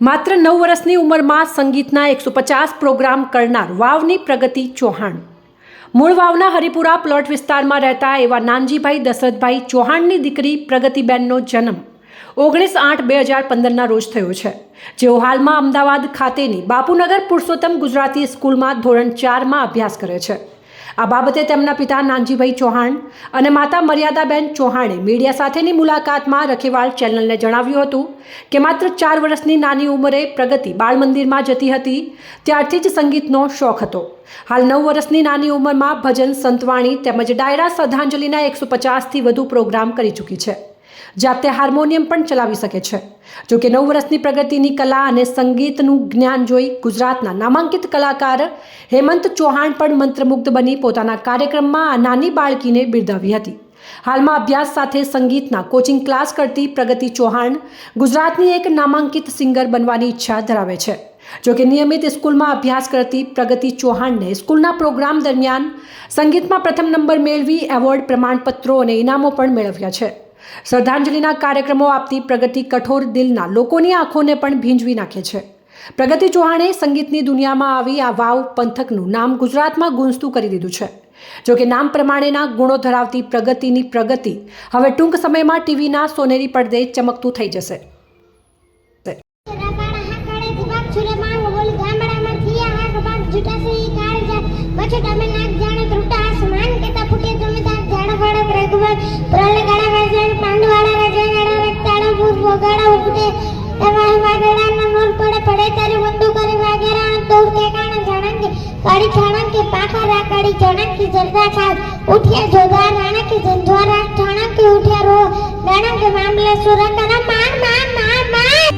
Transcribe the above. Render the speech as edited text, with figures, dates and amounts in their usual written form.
માત્ર 9 વર્ષની ઉંમરમાં સંગીતના 150 પ્રોગ્રામ કરનાર વાવની પ્રગતિ ચૌહાણ। મૂળ વાવના હરિપુરા પ્લોટ વિસ્તારમાં રહેતા એવા નાનજીભાઈ દશરથભાઈ ચૌહાણની દીકરી પ્રગતિબેનનો જન્મ 19/8/2015ના રોજ થયો છે, જેઓ હાલમાં અમદાવાદ ખાતેની બાપુનગર પુરુષોત્તમ ગુજરાતી સ્કૂલમાં ધોરણ 4માં અભ્યાસ કરે છે। આ બાબતે તેમના પિતા નાનજીભાઈ ચૌહાણ અને માતા મર્યાદાબેન ચૌહાણે મીડિયા સાથેની મુલાકાતમાં રખેવાળ ચેનલને જણાવ્યું હતું કે માત્ર 4 વર્ષની નાની ઉંમરે પ્રગતિ બાળ મંદિરમાં જતી હતી, ત્યારથી જ સંગીતનો શોખ હતો। હાલ 9 વર્ષની નાની ઉંમરમાં ભજન, સંતવાણી તેમજ ડાયરા શ્રદ્ધાંજલિના 150થી વધુ પ્રોગ્રામ કરી ચૂકી છે, જાતે હાર્મોનિયમ પણ ચલાવી શકે છે। જો કે 9 વર્ષની પ્રગતિની કલા અને સંગીતનું જ્ઞાન જોઈ ગુજરાતના નામાંકિત કલાકાર હેમંત ચૌહાણ પણ મંત્રમુગ્ધ બની પોતાના કાર્યક્રમમાં આ નાની બાળકીને બિરદાવી હતી। હાલમાં અભ્યાસ સાથે સંગીતના કોચિંગ ક્લાસ કરતી પ્રગતિ ચૌહાણ ગુજરાતની એક નામાંકિત સિંગર બનવાની ઈચ્છા ધરાવે છે। જો કે નિયમિત સ્કૂલમાં અભ્યાસ કરતી પ્રગતિ ચૌહાણને સ્કૂલના પ્રોગ્રામ દરમિયાન સંગીતમાં પ્રથમ નંબર મેળવી એવોર્ડ, પ્રમાણપત્રો અને ઇનામો પણ મેળવ્યા છે। શ્રદ્ધાંજલિના કાર્યક્રમો આપતી પ્રગતિ કઠોર દિલના લોકોની આંખોને પણ ભીંજવી નાખે છે। પ્રગતિ ચૌહાણે સંગીતની દુનિયામાં આવી આ વાવ પંથકનું નામ ગુજરાતમાં ગુંજતું કરી દીધું છે। જો કે નામ પ્રમાણેના ગુણો ધરાવતી પ્રગતિની પ્રગતિ હવે ટૂંક સમયમાં ટીવીના સોનેરી પડદે ચમકતું થઈ જશે। कड़ी छाणन के पाखरा कड़ी चणन की जरदा खाल उठिया जोदार राणा की जंजवारा ठाणन के उठिया रो दाणन के मामले सुरकना मान मान मान मान।